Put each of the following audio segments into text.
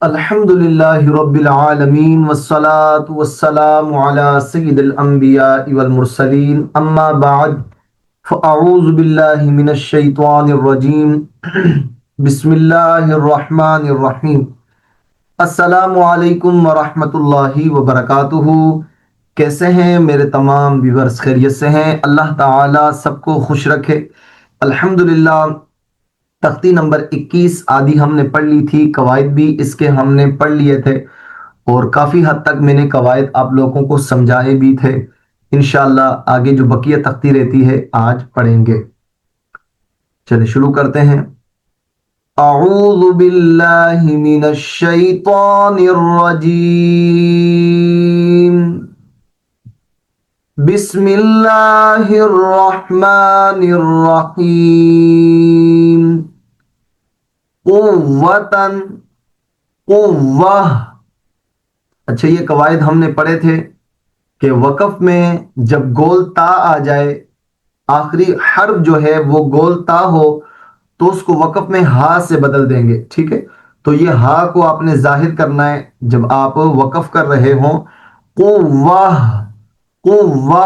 الحمدللہ رب العالمین والصلاة والسلام علی سید الانبیاء والمرسلین اما بعد فاعوذ باللہ من الشیطان الرجیم بسم اللہ الرحمن الرحیم۔ السلام علیکم ورحمۃ اللہ وبرکاتہ۔ کیسے ہیں میرے تمام ویورز؟ خیریت سے ہیں؟ اللہ تعالیٰ سب کو خوش رکھے۔ الحمدللہ تختی نمبر 21 آدھی ہم نے پڑھ لی تھی، قواعد بھی اس کے ہم نے پڑھ لیے تھے اور کافی حد تک میں نے قواعد آپ لوگوں کو سمجھائے بھی تھے۔ انشاءاللہ آگے جو بقیہ تختی رہتی ہے آج پڑھیں گے۔ چلے شروع کرتے ہیں۔ اعوذ باللہ من الشیطان الرجیم، بسم اللہ الرحمن الرحیم۔ قوتاً، قوہ۔ اچھا یہ قواعد ہم نے پڑھے تھے کہ وقف میں جب گول تا آ جائے، آخری حرف جو ہے وہ گول تا ہو تو اس کو وقف میں ہا سے بدل دیں گے، ٹھیک ہے؟ تو یہ ہا کو آپ نے ظاہر کرنا ہے جب آپ وقف کر رہے ہوں۔ قوہ، قوہ،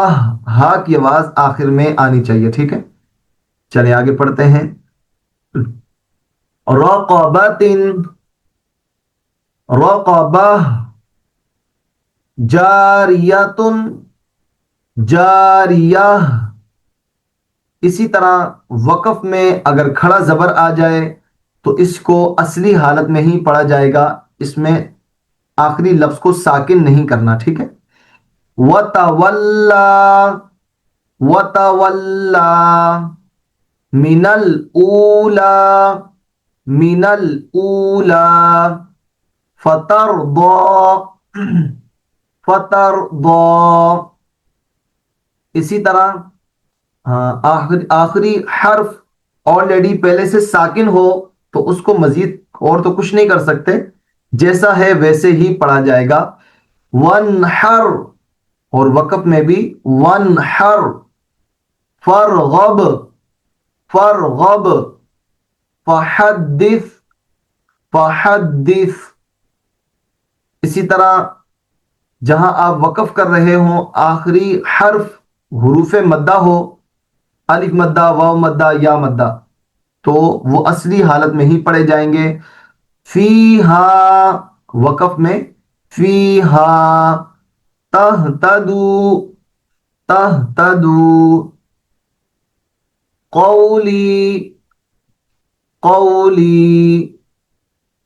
ہا کی آواز آخر میں آنی چاہیے، ٹھیک ہے؟ چلیں آگے پڑھتے ہیں۔ رقبۃ، رقبہ، جاریۃ، جاریہ۔ اسی طرح وقف میں اگر کھڑا زبر آ جائے تو اس کو اصلی حالت میں ہی پڑھا جائے گا، اس میں آخری لفظ کو ساکن نہیں کرنا، ٹھیک ہے؟ وَتَوَلَّا، وَتَوَلَّا، مِنَ الْأُولَى، من الأولى، فترضى، فترضى۔ اسی طرح آخری حرف آلریڈی پہلے سے ساکن ہو تو اس کو مزید اور تو کچھ نہیں کر سکتے، جیسا ہے ویسے ہی پڑھا جائے گا۔ وانحر، اور وقف میں بھی وانحر۔ فرغب، فرغب، فحدث، فحدث۔ اسی طرح جہاں آپ وقف کر رہے ہوں آخری حرف حروف مدہ ہو، الف مدہ، واو مدہ، یا مدہ، تو وہ اصلی حالت میں ہی پڑھے جائیں گے۔ فیہا، وقف میں فیہا۔ تہتدو، تہتدو۔ قولی، قولی،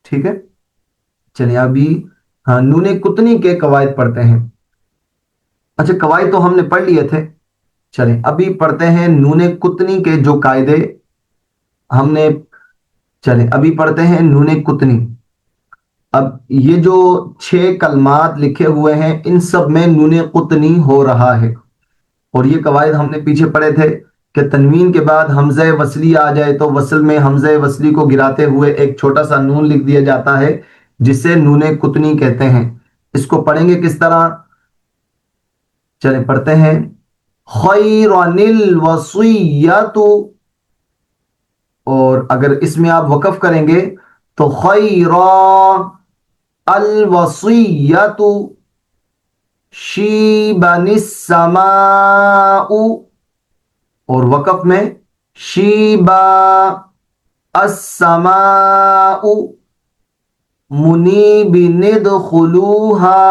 ٹھیک ہے؟ چلیے ابھی نون قطنی کے قواعد پڑھتے ہیں۔ اچھا قواعد تو ہم نے پڑھ لیے تھے، چلیں ابھی پڑھتے ہیں نون قطنی کے جو قاعدے ہم نے، چلیں ابھی پڑھتے ہیں نون قطنی۔ اب یہ جو 6 کلمات لکھے ہوئے ہیں ان سب میں نون قطنی ہو رہا ہے، اور یہ قواعد ہم نے پیچھے پڑھے تھے کہ تنوین کے بعد حمزہ وصلی آ جائے تو وصل میں حمزہ وصلی کو گراتے ہوئے ایک چھوٹا سا نون لکھ دیا جاتا ہے جسے نون قطنی کہتے ہیں۔ اس کو پڑھیں گے کس طرح؟ چلیں پڑھتے ہیں۔ خیرن الوصیۃ، اور اگر اس میں آپ وقف کریں گے تو خیرا الوصیۃ، شیبن السماء، اور وقف میں شیبا السماء، منیب ادخلوها،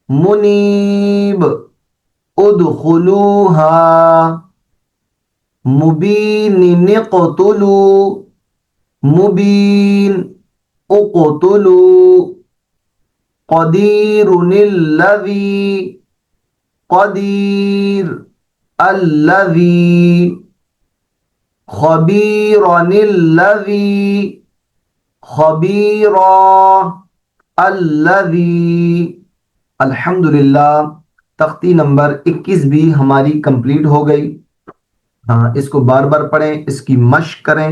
منیب ادخلوها، مبین اقتلوا، مبین اقتلوا، قدیر الذی، قدیر الذی، خبیرا الذی، خبیرا الذی۔ الحمدللہ تختی نمبر 21 بھی ہماری کمپلیٹ ہو گئی۔ اس کو بار بار پڑھیں، اس کی مشق کریں۔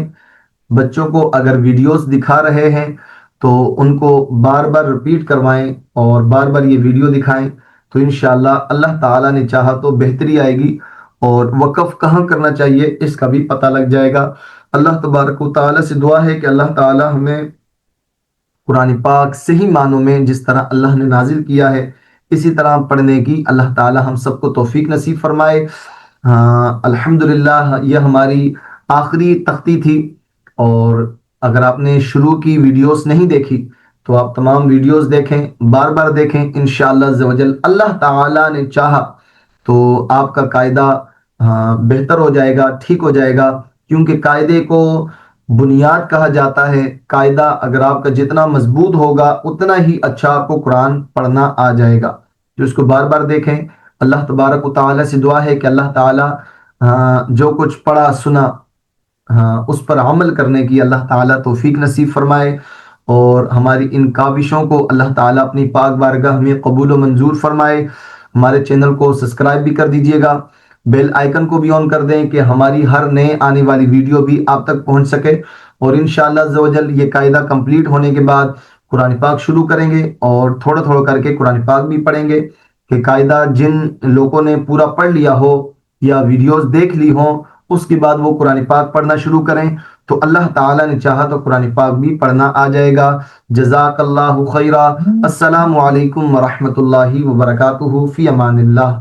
بچوں کو اگر ویڈیوز دکھا رہے ہیں تو ان کو بار بار ریپیٹ کروائیں اور بار بار یہ ویڈیو دکھائیں، تو انشاءاللہ اللہ تعالیٰ نے چاہا تو بہتری آئے گی اور وقف کہاں کرنا چاہیے اس کا بھی پتہ لگ جائے گا۔ اللہ تبارک و تعالیٰ سے دعا ہے کہ اللہ تعالیٰ ہمیں قرآن پاک صحیح معنوں میں جس طرح اللہ نے نازل کیا ہے اسی طرح پڑھنے کی اللہ تعالی ہم سب کو توفیق نصیب فرمائے۔ الحمدللہ یہ ہماری آخری تختی تھی، اور اگر آپ نے شروع کی ویڈیوز نہیں دیکھی تو آپ تمام ویڈیوز دیکھیں، بار بار دیکھیں، انشاءاللہ عز و جل اللہ تعالی نے چاہا تو آپ کا قاعدہ بہتر ہو جائے گا، ٹھیک ہو جائے گا، کیونکہ قاعدے کو بنیاد کہا جاتا ہے۔ قاعدہ اگر آپ کا جتنا مضبوط ہوگا اتنا ہی اچھا آپ کو قرآن پڑھنا آ جائے گا۔ جو اس کو بار بار دیکھیں، اللہ تبارک و تعالی سے دعا ہے کہ اللہ تعالی جو کچھ پڑھا سنا اس پر عمل کرنے کی اللہ تعالیٰ توفیق نصیب فرمائے، اور ہماری ان کاوشوں کو اللہ تعالیٰ اپنی پاک بارگاہ میں قبول و منظور فرمائے۔ ہمارے چینل کو سبسکرائب بھی کر دیجئے گا، بیل آئیکن کو بھی آن کر دیں کہ ہماری ہر نئے آنے والی ویڈیو بھی آپ تک پہنچ سکے۔ اور انشاءاللہ عز و جل یہ قاعدہ کمپلیٹ ہونے کے بعد قرآن پاک شروع کریں گے، اور تھوڑا تھوڑا کر کے قرآن پاک بھی پڑھیں گے کہ قاعدہ جن لوگوں نے پورا پڑھ لیا ہو یا ویڈیوز دیکھ لی ہوں اس کے بعد وہ قرآن پاک پڑھنا شروع کریں تو اللہ تعالیٰ نے چاہا تو قرآن پاک بھی پڑھنا آ جائے گا۔ جزاک اللہ خیرہ۔ السلام علیکم ورحمۃ اللہ وبرکاتہ، فی امان اللہ۔